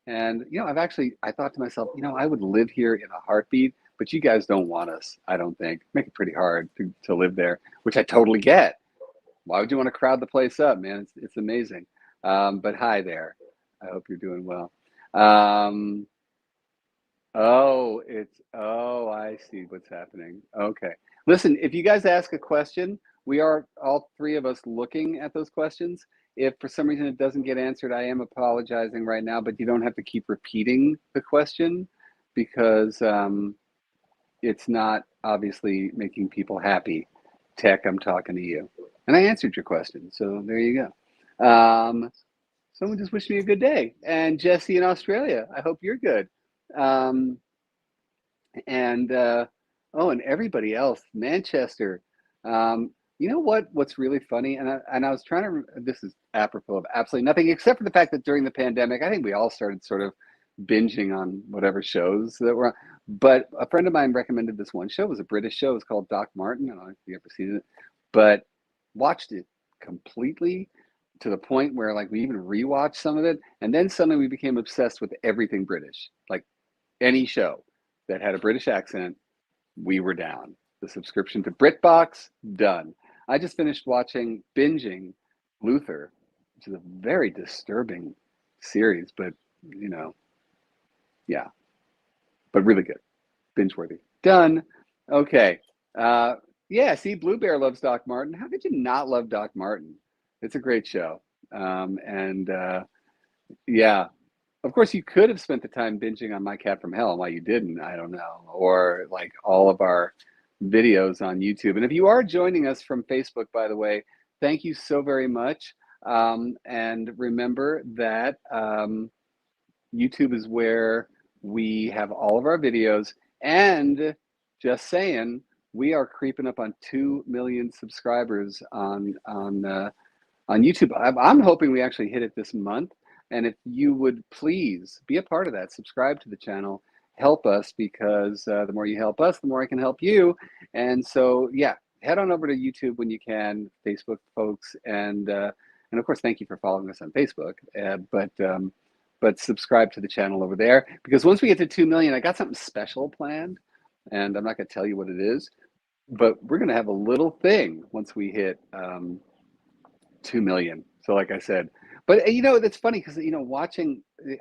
And, I thought to myself, I would live here in a heartbeat, but you guys don't want us, I don't think. Make it pretty hard to live there, which I totally get. Why would you want to crowd the place up, man? It's amazing. But hi there. I hope you're doing well. Oh, I see what's happening. Okay. Listen, if you guys ask a question, we are all three of us looking at those questions. If for some reason it doesn't get answered, I am apologizing right now, but you don't have to keep repeating the question because it's not obviously making people happy. Tech, I'm talking to you. And I answered your question, so there you go. Someone just wished me a good day. And Jesse in Australia, I hope you're good. Um, and and everybody else, Manchester. You know what's really funny, and I was trying to. This is apropos of absolutely nothing, except for the fact that during the pandemic, I think we all started sort of binging on whatever shows that were on. But a friend of mine recommended this one show. It was a British show. It was called Doc Martin. I don't know if you've ever seen it, but watched it completely to the point where like we even rewatched some of it, and then suddenly we became obsessed with everything British, like any show that had a British accent, we were down. The subscription to BritBox, done. I just finished binging Luther, which is a very disturbing series, but you know, yeah, but really good, binge worthy. Done. Okay. Yeah. See, Blue Bear loves Doc Martin. How could you not love Doc Martin? It's a great show. And yeah, of course, you could have spent the time binging on My Cat from Hell, and why you didn't, I don't know. Or like all of our videos on YouTube. And if you are joining us from Facebook, by the way, thank you so very much. And remember that YouTube is where we have all of our videos. And just saying, we are creeping up on 2 million subscribers on YouTube. I'm hoping we actually hit it this month. And if you would please be a part of that, subscribe to the channel, help us, because the more you help us, the more I can help you. And so, yeah, head on over to YouTube when you can, Facebook folks, and of course, thank you for following us on Facebook. But subscribe to the channel over there, because once we get to 2 million, I got something special planned, and I'm not going to tell you what it is, but we're going to have a little thing once we hit 2 million. So like I said, but you know, that's funny because, you know,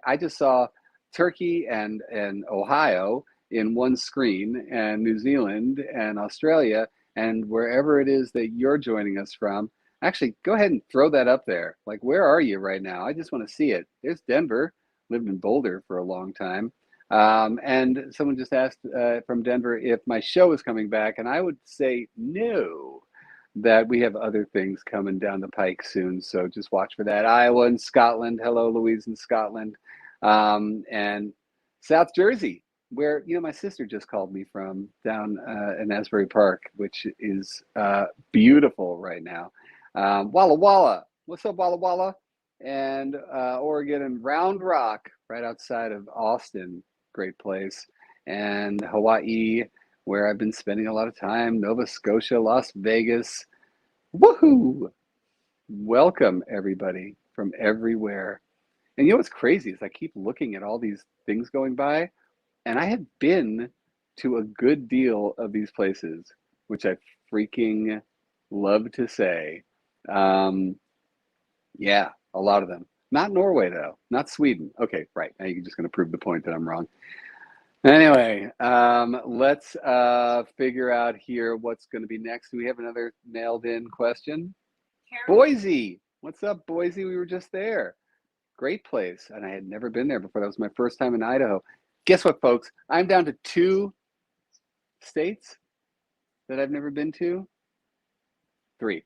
I just saw Turkey and Ohio in one screen, and New Zealand and Australia, and wherever it is that you're joining us from. Actually, go ahead and throw that up there. Like, where are you right now? I just want to see it. There's Denver. Lived in Boulder for a long time. And someone just asked from Denver if my show is coming back, and I would say no, that we have other things coming down the pike soon. So just watch for that. Iowa and Scotland. Hello, Louise in Scotland. And South Jersey, where, you know, my sister just called me from, down in Asbury Park, which is beautiful right now. Walla Walla. What's up, Walla Walla? And Oregon and Round Rock, right outside of Austin. Great place. And Hawaii, where I've been spending a lot of time, Nova Scotia, Las Vegas. Woohoo! Welcome, everybody from everywhere. And you know what's crazy is I keep looking at all these things going by, and I have been to a good deal of these places, which I freaking love to say. Yeah, a lot of them. Not Norway, though. Not Sweden. Okay, right. Now you're just going to prove the point that I'm wrong. Anyway, let's figure out here what's going to be next. Do we have another mailed in question? Boise. What's up, Boise? We were just there. Great place. And I had never been there before. That was my first time in Idaho. Guess what, folks? I'm down to 2 states that I've never been to. 3.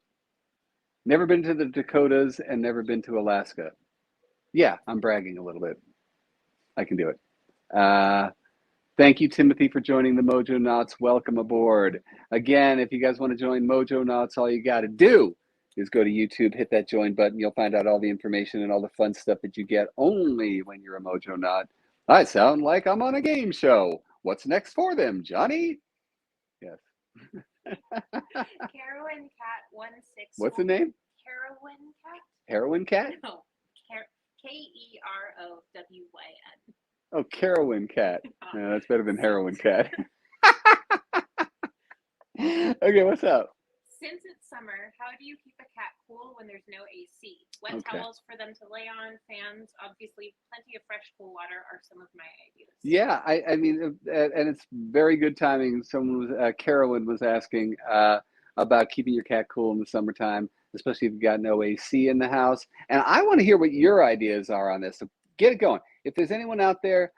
Never been to the Dakotas and never been to Alaska. Yeah, I'm bragging a little bit. I can do it. Thank you, Timothy, for joining the Mojonauts. Welcome aboard. Again, if you guys want to join Mojonauts, all you got to do is go to YouTube, hit that join button. You'll find out all the information and all the fun stuff that you get only when you're a Mojonaut. I sound like I'm on a game show. What's next for them, Johnny? Yes. Carowin Cat 161. What's the name? Carowin Cat? Heroin Cat? No. Kerowyn. Oh, Carowin Cat. Yeah, that's better than Heroin Cat. Okay, what's up? Since it's summer, how do you keep a cat cool when there's no AC. Wet Okay. towels for them to lay on, fans, obviously plenty of fresh cool water are some of my ideas. Yeah, I mean, and it's very good timing. Someone was, Carolyn was asking about keeping your cat cool in the summertime, especially if you've got no AC in the house. And I want to hear what your ideas are on this. So get it going. If there's anyone out there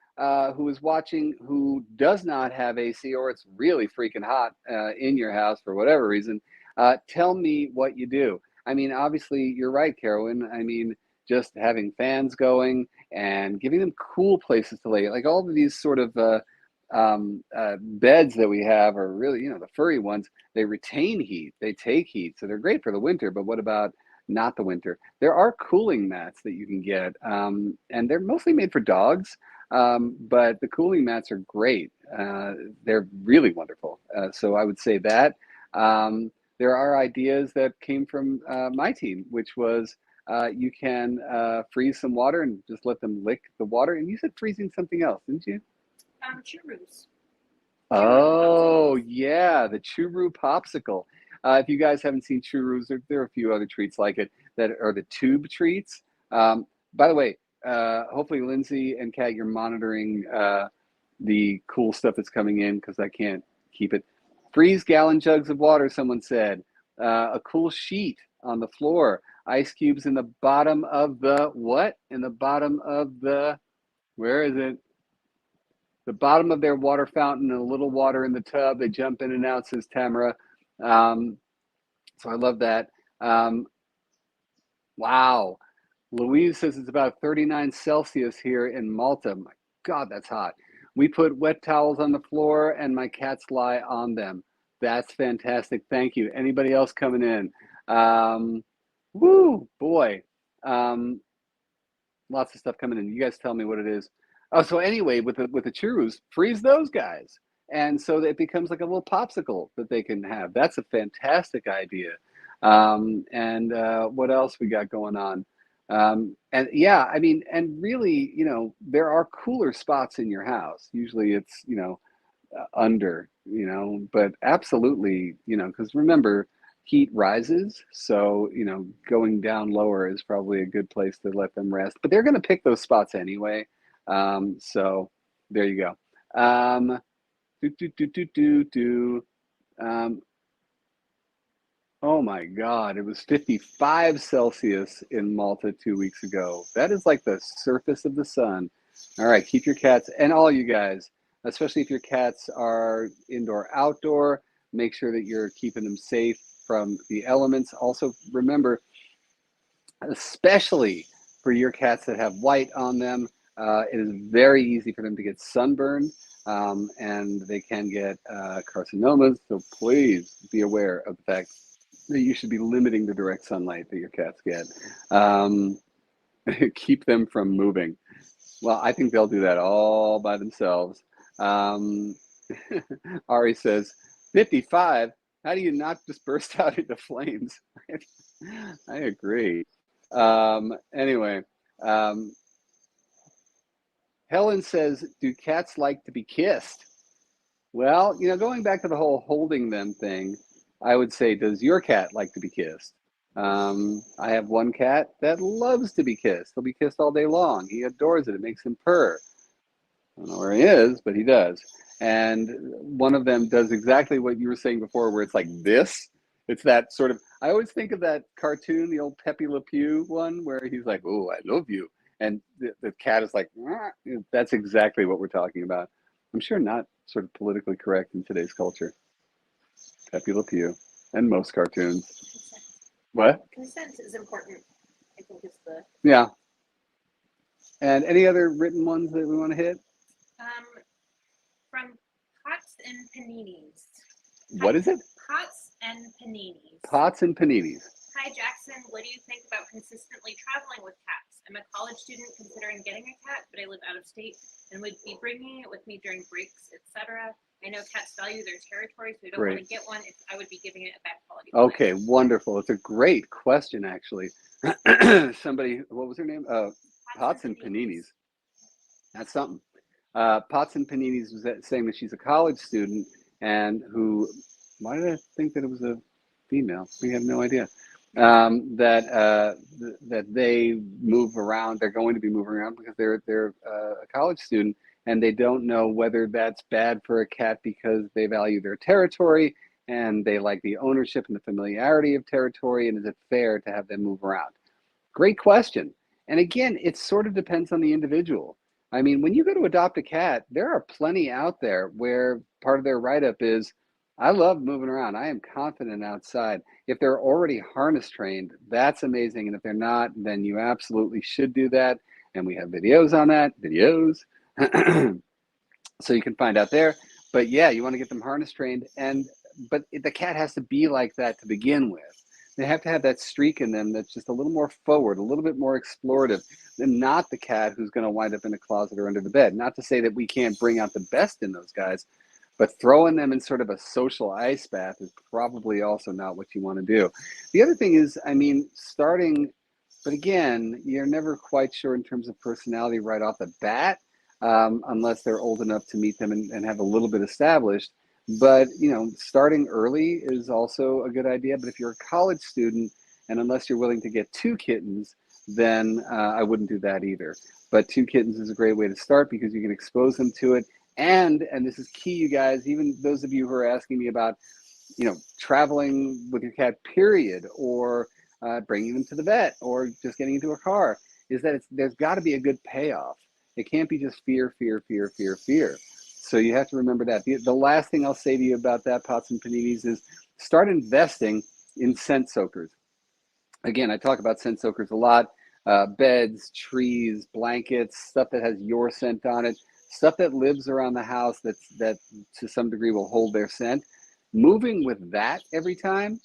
who is watching who does not have AC, or it's really freaking hot in your house for whatever reason, tell me what you do. I mean, obviously, you're right, Carolyn. I mean, just having fans going and giving them cool places to lay. Like all of these sort of beds that we have are really, the furry ones, they retain heat, they take heat. So they're great for the winter, but what about not the winter? There are cooling mats that you can get, and they're mostly made for dogs, but the cooling mats are great. They're really wonderful. So I would say that. There are ideas that came from my team, which was you can freeze some water and just let them lick the water. And you said freezing something else, didn't you? Churros. Oh, yeah, the churro popsicle. If you guys haven't seen churros, there are a few other treats like it that are the tube treats. By the way, hopefully Lindsay and Kat, you're monitoring the cool stuff that's coming in because I can't keep it. Freeze gallon jugs of water, someone said. A cool sheet on the floor. Ice cubes in the bottom of the what? In the bottom of the, where is it? The bottom of their water fountain and a little water in the tub. They jump in and out, says Tamara. So I love that. Wow. Louise says it's about 39 Celsius here in Malta. My God, that's hot. We put wet towels on the floor and my cats lie on them. That's fantastic. Thank you. Anybody else coming in? Woo, boy. Lots of stuff coming in. You guys tell me what it is. Oh, so anyway, with the churros, freeze those guys. And so it becomes like a little popsicle that they can have. That's a fantastic idea. And what else we got going on? And yeah, I mean, and really, there are cooler spots in your house. Usually it's, under, but absolutely, because remember, heat rises. So, going down lower is probably a good place to let them rest. But they're going to pick those spots anyway. So there you go. Do, do, do, do, do, do. Oh my God, it was 55 Celsius in Malta 2 weeks ago. That is like the surface of the sun. All right, keep your cats, and all you guys, especially if your cats are indoor, outdoor, make sure that you're keeping them safe from the elements. Also, remember, especially for your cats that have white on them, it is very easy for them to get sunburned, and they can get carcinomas. So please be aware of the fact that you should be limiting the direct sunlight that your cats get. Keep them from moving. Well, I think they'll do that all by themselves. Ari says, 55? How do you not just burst out into flames? I agree. Anyway, Helen says, do cats like to be kissed? Well, going back to the whole holding them thing, I would say, does your cat like to be kissed? I have one cat that loves to be kissed. He'll be kissed all day long. He adores it. It makes him purr. I don't know where he is, but he does. And one of them does exactly what you were saying before, where it's like this. It's that sort of, I always think of that cartoon, the old Pepe Le Pew one, where he's like, oh, I love you. And the cat is like, "Rah." That's exactly what we're talking about. I'm sure not sort of politically correct in today's culture. Pepe Le Pew and most cartoons. Consent. What? Consent is important, I think is the... Yeah. And any other written ones that we want to hit? From Pots and Paninis. What is it? Pots and Paninis. Pots and Paninis. Hi, Jackson. What do you think about consistently traveling with cats? I'm a college student considering getting a cat, but I live out of state and would be bringing it with me during breaks, etc. I know cats value their territory, so I don't want to get one if I would be giving it a bad quality. Okay, wonderful. It's a great question, actually. Somebody, what was her name? Pots and Paninis. That's something. Pots and Paninis was saying that she's a college student and who, why did I think that it was a female? We have no idea. that they move around. They're going to be moving around because they're a college student, and they don't know whether that's bad for a cat because they value their territory and they like the ownership and the familiarity of territory, and is it fair to have them move around? Great question. And again, it sort of depends on the individual. I mean, when you go to adopt a cat, there are plenty out there where part of their write up is, I love moving around. I am confident outside. If they're already harness trained, that's amazing. And if they're not, then you absolutely should do that. And we have videos on that, videos. So you can find out there. But yeah, you want to get them harness trained. But the cat has to be like that to begin with. They have to have that streak in them that's just a little more forward, a little bit more explorative, than not the cat who's going to wind up in a closet or under the bed. Not to say that we can't bring out the best in those guys, but throwing them in sort of a social ice bath is probably also not what you want to do. The other thing is, I mean, but again, you're never quite sure in terms of personality right off the bat, unless they're old enough to meet them and have a little bit established. But, you know, starting early is also a good idea. But if you're a college student, and unless you're willing to get two kittens, then I wouldn't do that either. But two kittens is a great way to start because you can expose them to it. And this is key, you guys, even those of you who are asking me about, you know, traveling with your cat, period, or bringing them to the vet, or just getting into a car, is that there's got to be a good payoff. It can't be just fear, fear, fear, fear, fear. So you have to remember that. The last thing I'll say to you about that, Pots and Paninis, is start investing in scent soakers. Again, I talk about scent soakers a lot. Beds, trees, blankets, stuff that has your scent on it, stuff that lives around the house that to some degree will hold their scent. Moving with that every time,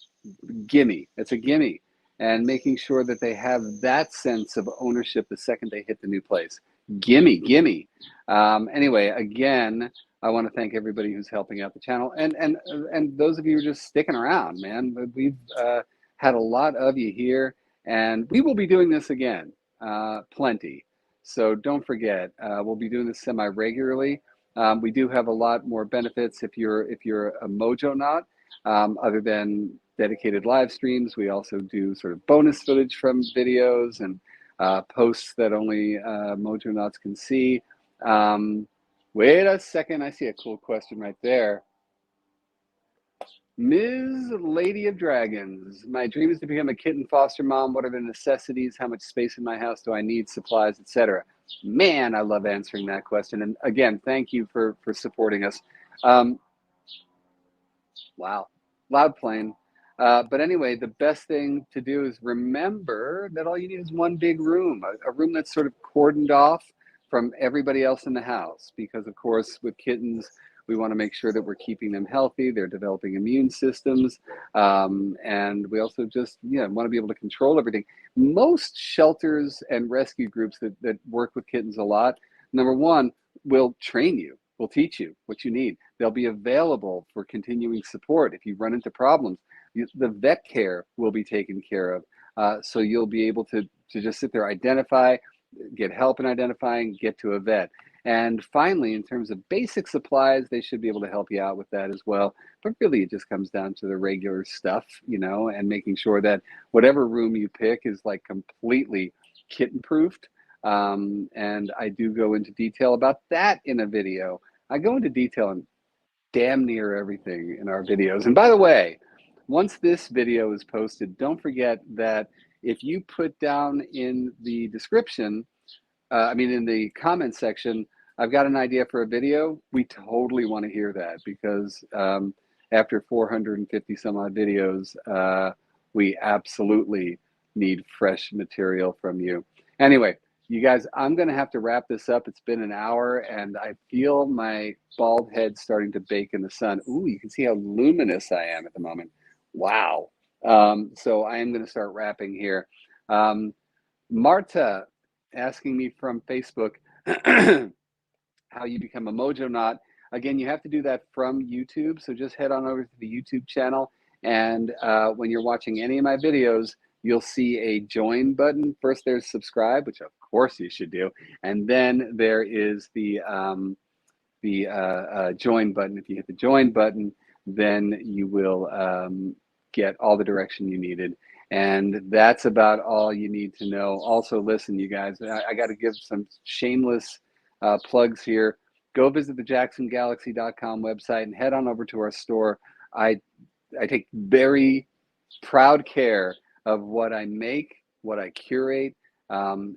gimme. It's a gimme. And making sure that they have that sense of ownership the second they hit the new place. Gimme, gimme. Anyway, again, I want to thank everybody who's helping out the channel, and those of you who are just sticking around, man. We've had a lot of you here, and we will be doing this again, plenty. So don't forget, we'll be doing this semi-regularly. We do have a lot more benefits if you're a Mojonaut, other than dedicated live streams. We also do sort of bonus footage from videos and posts that only Mojonauts can see. Wait a second, I see a cool question right there. Ms. Lady of Dragons, my dream is to become a kitten foster mom. What are the necessities? How much space in my house do I need? Supplies, etc. Man, I love answering that question. And again, thank you for supporting us. Wow, loud plane. But anyway, the best thing to do is remember that all you need is one big room, a room that's sort of cordoned off from everybody else in the house. Because, of course, with kittens, we want to make sure that we're keeping them healthy. They're developing immune systems. And we also just want to be able to control everything. Most shelters and rescue groups that work with kittens a lot, number one, will train you. Will teach you what you need. They'll be available for continuing support if you run into problems. The vet care will be taken care of. So you'll be able to just sit there, identify, get help in identifying, get to a vet. And finally, in terms of basic supplies, they should be able to help you out with that as well. But really, it just comes down to the regular stuff, and making sure that whatever room you pick is like completely kitten proofed. And I do go into detail about that in a video. I go into detail on damn near everything in our videos. And by the way, once this video is posted, don't forget that if you put down in the description, in the comment section, I've got an idea for a video, we totally want to hear that, because after 450 some odd videos, we absolutely need fresh material from you. Anyway, you guys, I'm going to have to wrap this up. It's been an hour, and I feel my bald head starting to bake in the sun. Ooh, you can see how luminous I am at the moment. Wow. So I am going to start wrapping here. Marta asking me from Facebook how you become a Mojonaut. Again, you have to do that from YouTube. So just head on over to the YouTube channel. And when you're watching any of my videos, you'll see a join button. First, there's subscribe, which of course you should do. And then there is the join button. If you hit the join button, then you will get all the direction you needed. And that's about all you need to know. Also, listen, you guys, I got to give some shameless plugs here. Go visit the jacksongalaxy.com website and head on over to our store. I take very proud care of what I make, what I curate.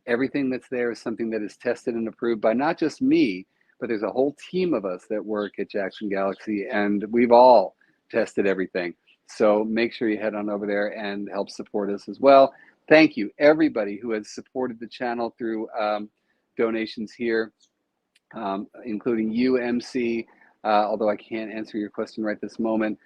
Everything that's there is something that is tested and approved by not just me, but there's a whole team of us that work at Jackson Galaxy, and we've all tested everything. So make sure you head on over there and help support us as well. Thank you, everybody who has supported the channel through donations here, including you, MC, although I can't answer your question right this moment.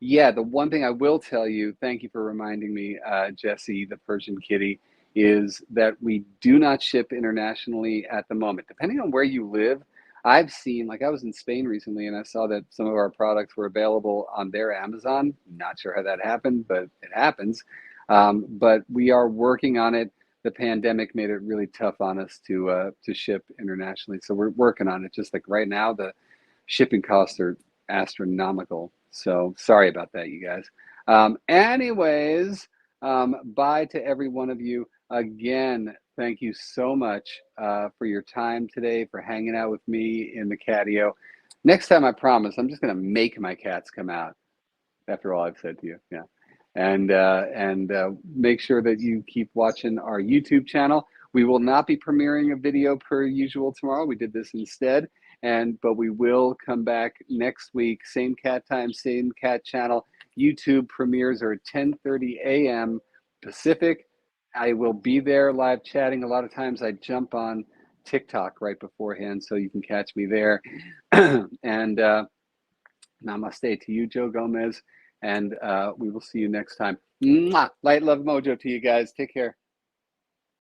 Yeah, the one thing I will tell you, thank you for reminding me, Jesse, the Persian kitty, is that we do not ship internationally at the moment. Depending on where you live, I've seen, like I was in Spain recently and I saw that some of our products were available on their Amazon. Not sure how that happened, but it happens. But we are working on it. The pandemic made it really tough on us to ship internationally. So we're working on it. Just like right now, the shipping costs are astronomical. So sorry about that, you guys. Anyways, bye to every one of you. Again, thank you so much for your time today, for hanging out with me in the Catio. Next time, I promise, I'm just going to make my cats come out after all I've said to you. Yeah. And make sure that you keep watching our YouTube channel. We will not be premiering a video per usual tomorrow. We did this instead. But we will come back next week, same cat time, same cat channel. YouTube premieres are at 10:30 a.m. Pacific. I will be there live chatting. A lot of times I jump on TikTok right beforehand, so you can catch me there. And namaste to you, Joe Gomez. And we will see you next time. Mwah! Light, love, mojo to you guys. Take care.